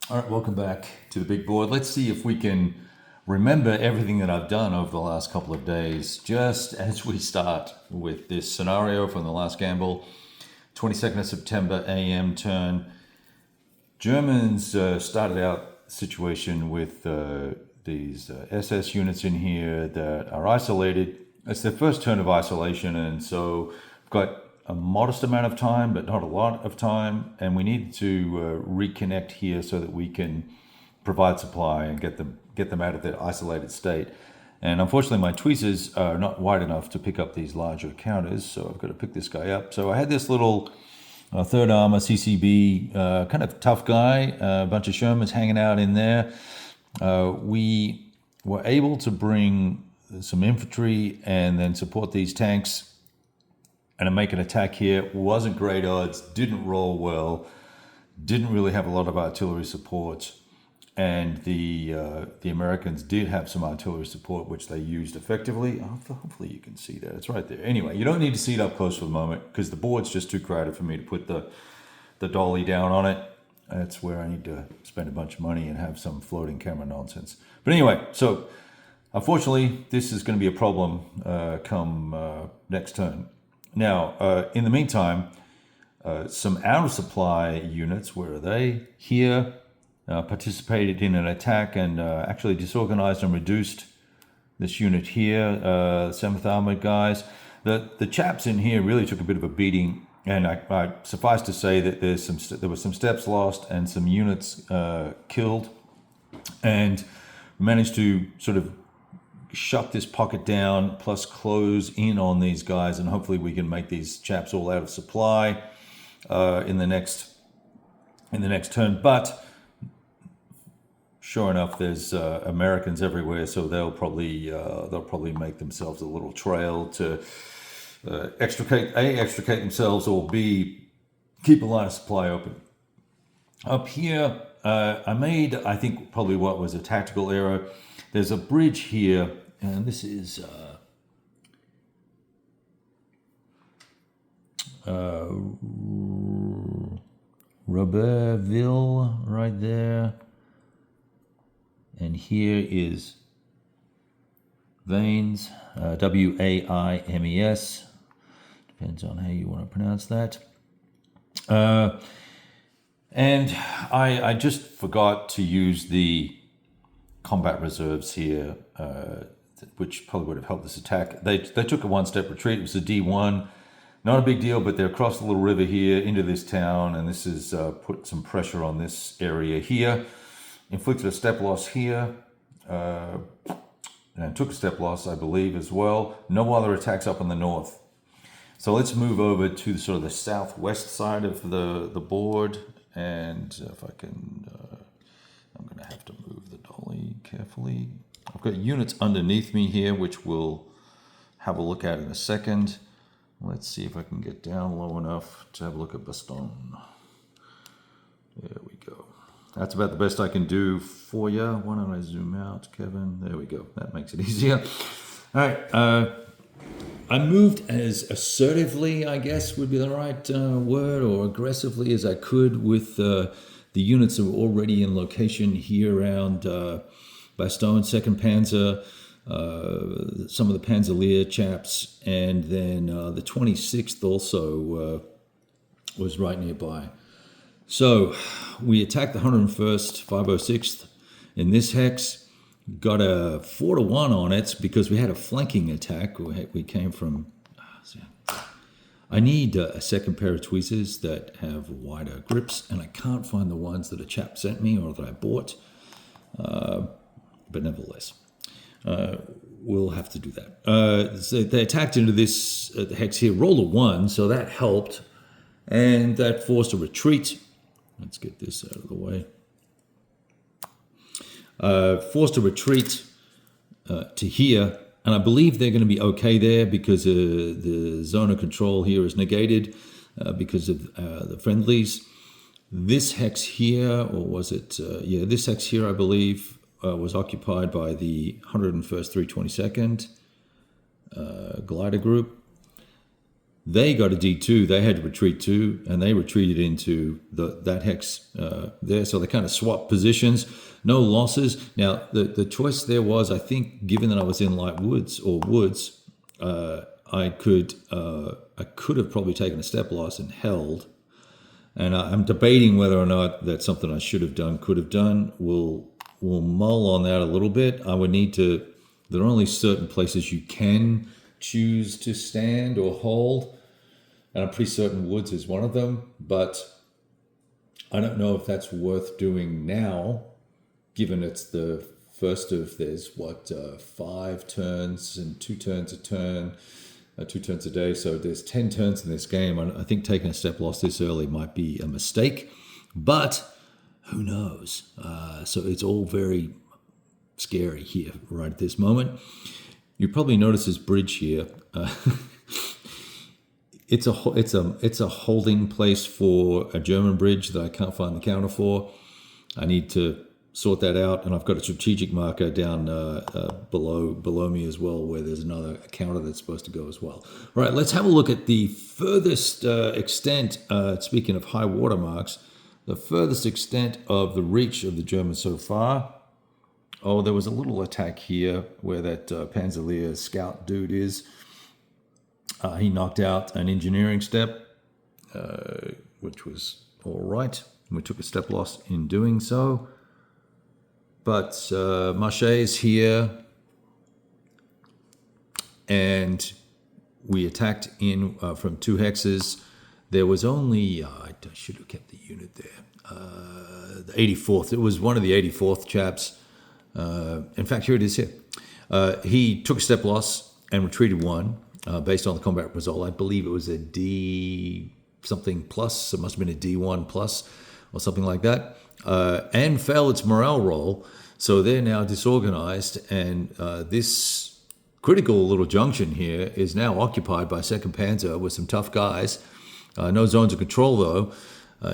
All right, welcome back to the big board. Let's see if we can remember everything that I've done over the last couple of days, just as we start with this scenario from the last gamble. 22nd of September, AM turn. Germans started out the situation with these SS units in here that are isolated. It's their first turn of isolation, and so we've got a modest amount of time, but not a lot of time, and we need to reconnect here so that we can provide supply and get them out of their isolated state. And unfortunately, my tweezers are not wide enough to pick up these larger counters, so I've got to pick this guy up. So I had this little Third Armor CCB, kind of tough guy, a bunch of Shermans hanging out in there. We were able to bring some infantry and then support these tanks and make an attack here. Wasn't great odds, didn't roll well, didn't really have a lot of artillery support, and the Americans did have some artillery support, which they used effectively. Hopefully you can see that. It's right there. Anyway, you don't need to see it up close for the moment because the board's just too crowded for me to put the dolly down on it. That's where I need to spend a bunch of money and have some floating camera nonsense. But anyway, so unfortunately, this is going to be a problem come next turn. Now, in the meantime, some out of supply units, where are they? Here, participated in an attack and actually disorganized and reduced this unit here, 7th Armored guys. The chaps in here really took a bit of a beating, and I suffice to say that there were some steps lost and some units killed, and managed to sort of shut this pocket down, plus close in on these guys, and hopefully we can make these chaps all out of supply in the next turn. But sure enough, there's Americans everywhere, so they'll probably make themselves a little trail to extricate themselves, or B, keep a line of supply open. Up here, I made, I think, probably what was a tactical error. There's a bridge here, and this is Robertville right there. And here is Vaines, Waimes. Depends on how you want to pronounce that. And I just forgot to use the combat reserves here, which probably would have helped this attack. They took a one-step retreat. It was a D1. Not a big deal, but they crossed the little river here into this town, and this has put some pressure on this area here. Inflicted a step loss here, and took a step loss, I believe, as well. No other attacks up in the north. So let's move over to sort of the southwest side of the board, and if I can, I'm going to have to move the dolly carefully. I've got units underneath me here, which we'll have a look at in a second. Let's see if I can get down low enough to have a look at Bastogne. There we go. That's about the best I can do for you. Why don't I zoom out, Kevin? There we go. That makes it easier. All right. I moved as assertively, I guess would be the right word, or aggressively as I could with the units that were already in location here around Bastogne, 2nd Panzer, some of the Panzerlehr chaps, and then the 26th also was right nearby. So we attacked the 101st, 506th in this hex, got a 4-1 on it because we had a flanking attack. We came from... I need a second pair of tweezers that have wider grips, and I can't find the ones that a chap sent me or that I bought. But nevertheless, we'll have to do that. So they attacked into this hex here, rolled a 1, so that helped, and that forced a retreat. Let's get this out of the way. Forced a retreat to here, and I believe they're going to be okay there because the zone of control here is negated because of the friendlies. This hex here, or was it? This hex here, I believe, was occupied by the 101st 322nd glider group. They got a D2. They had to retreat 2, and they retreated into that hex there. So they kind of swapped positions. No losses. Now, the choice there was, I think, given that I was in light woods or woods, I could have probably taken a step loss and held. And I'm debating whether or not that's something I should have done, could have done. We'll mull on that a little bit. I would need to. There are only certain places you can choose to stand or hold, and I'm pretty certain woods is one of them. But I don't know if that's worth doing now, given it's the first of there's 5 turns and 2 turns a turn. 2 turns a day, so there's 10 turns in this game. I think taking a step loss this early might be a mistake, but who knows? So it's all very scary here right at this moment. You probably notice this bridge here. It's a holding place for a German bridge that I can't find the counter for. I need to sort that out, and I've got a strategic marker down below me as well, where there's another counter that's supposed to go as well. All right, let's have a look at the furthest extent, speaking of high water marks, the furthest extent of the reach of the Germans so far. Oh, there was a little attack here where that Panzerlehr scout dude is. He knocked out an engineering step, which was all right. We took a step loss in doing so. But Marche's here, and we attacked in from 2 hexes. There was only, I should have kept the unit there, the 84th. It was one of the 84th chaps. In fact, here it is here. He took a step loss and retreated 1 based on the combat result. I believe it was a D something plus. It must have been a D1 plus or something like that. And failed its morale roll, so they're now disorganized, and this critical little junction here is now occupied by 2nd Panzer with some tough guys. No zones of control, though.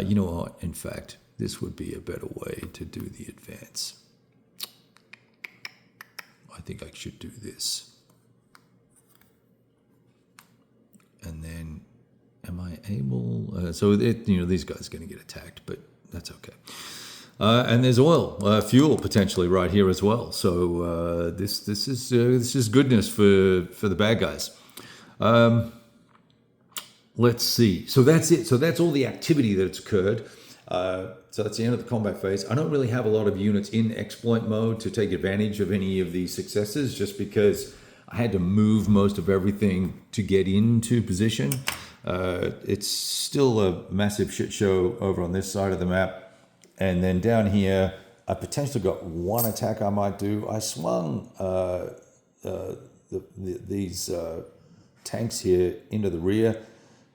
You know what? In fact, this would be a better way to do the advance. I think I should do this. And then, am I able? These guys are going to get attacked, but that's okay. And there's oil, fuel potentially right here as well. So this is goodness for the bad guys. Let's see. So that's it. So that's all the activity that's occurred. So that's the end of the combat phase. I don't really have a lot of units in exploit mode to take advantage of any of these successes, just because I had to move most of everything to get into position. It's still a massive shit show over on this side of the map. And then down here, I potentially got 1 attack I might do. I swung these tanks here into the rear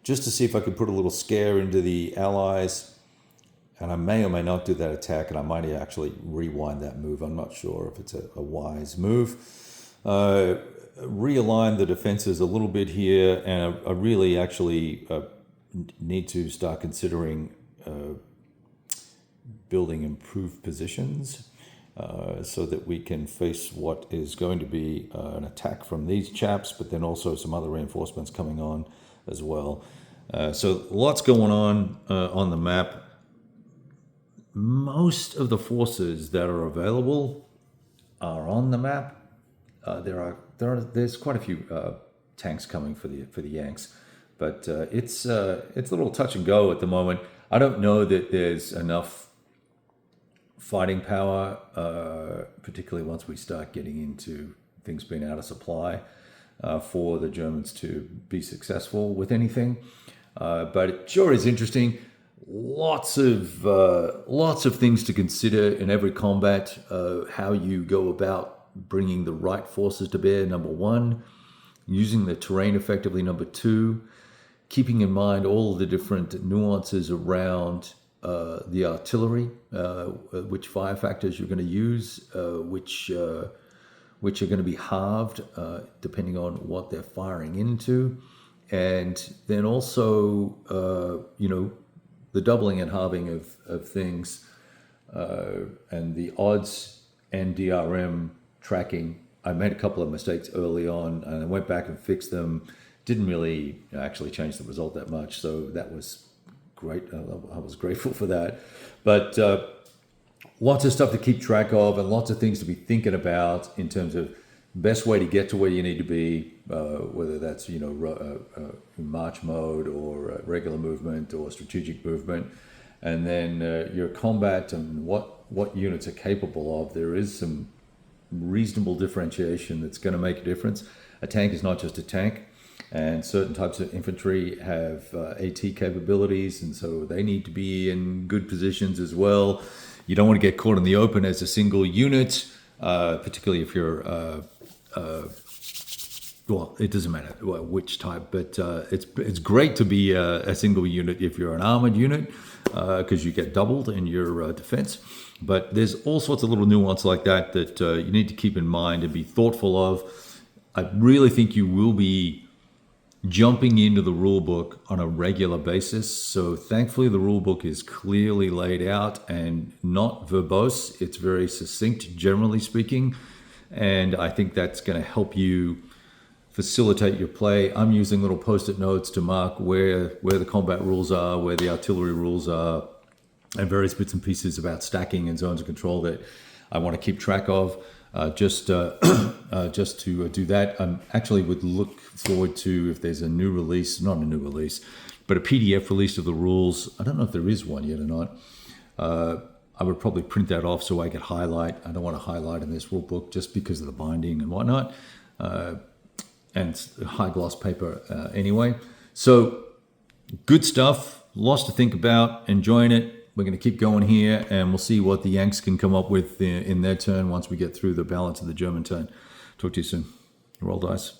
just to see if I could put a little scare into the Allies. And I may or may not do that attack, and I might actually rewind that move. I'm not sure if it's a wise move. Realign the defenses a little bit here, and I really actually need to start considering building improved positions so that we can face what is going to be an attack from these chaps, but then also some other reinforcements coming on as well. So lots going on the map. Most of the forces that are available are on the map. There's quite a few tanks coming for the Yanks, but it's a little touch and go at the moment. I don't know that there's enough fighting power, particularly once we start getting into things being out of supply, for the Germans to be successful with anything. But it sure is interesting. Lots of things to consider in every combat. How you go about bringing the right forces to bear, number 1. Using the terrain effectively, number 2. Keeping in mind all the different nuances around the artillery, which fire factors you're going to use, which are going to be halved depending on what they're firing into, and then also the doubling and halving of things, and the odds and DRM tracking. I made a couple of mistakes early on, and I went back and fixed them Didn't really actually change the result that much, so that was great. I was grateful for that. But lots of stuff to keep track of and lots of things to be thinking about in terms of best way to get to where you need to be, whether that's march mode or regular movement or strategic movement, and then your combat and what units are capable of. There is some reasonable differentiation that's going to make a difference. A tank is not just a tank, and certain types of infantry have AT capabilities, and so they need to be in good positions as well. You don't want to get caught in the open as a single unit, particularly if you're well, it doesn't matter which type, but it's great to be a single unit if you're an armored unit, because you get doubled in your defense. But there's all sorts of little nuance like that you need to keep in mind and be thoughtful of. I really think you will be jumping into the rule book on a regular basis. So thankfully the rule book is clearly laid out and not verbose. It's very succinct, generally speaking. And I think that's going to help you facilitate your play. I'm using little post-it notes to mark where the combat rules are, where the artillery rules are, and various bits and pieces about stacking and zones of control that I want to keep track of. Just to do that. I actually would look forward to if there's a new release, not a new release, but a PDF release of the rules. I don't know if there is one yet or not. I would probably print that off so I could highlight. I don't want to highlight in this rule book just because of the binding and whatnot. And it's high gloss paper anyway. So good stuff. Lots to think about. Enjoying it. We're going to keep going here, and we'll see what the Yanks can come up with in their turn once we get through the balance of the German turn. Talk to you soon. Roll dice.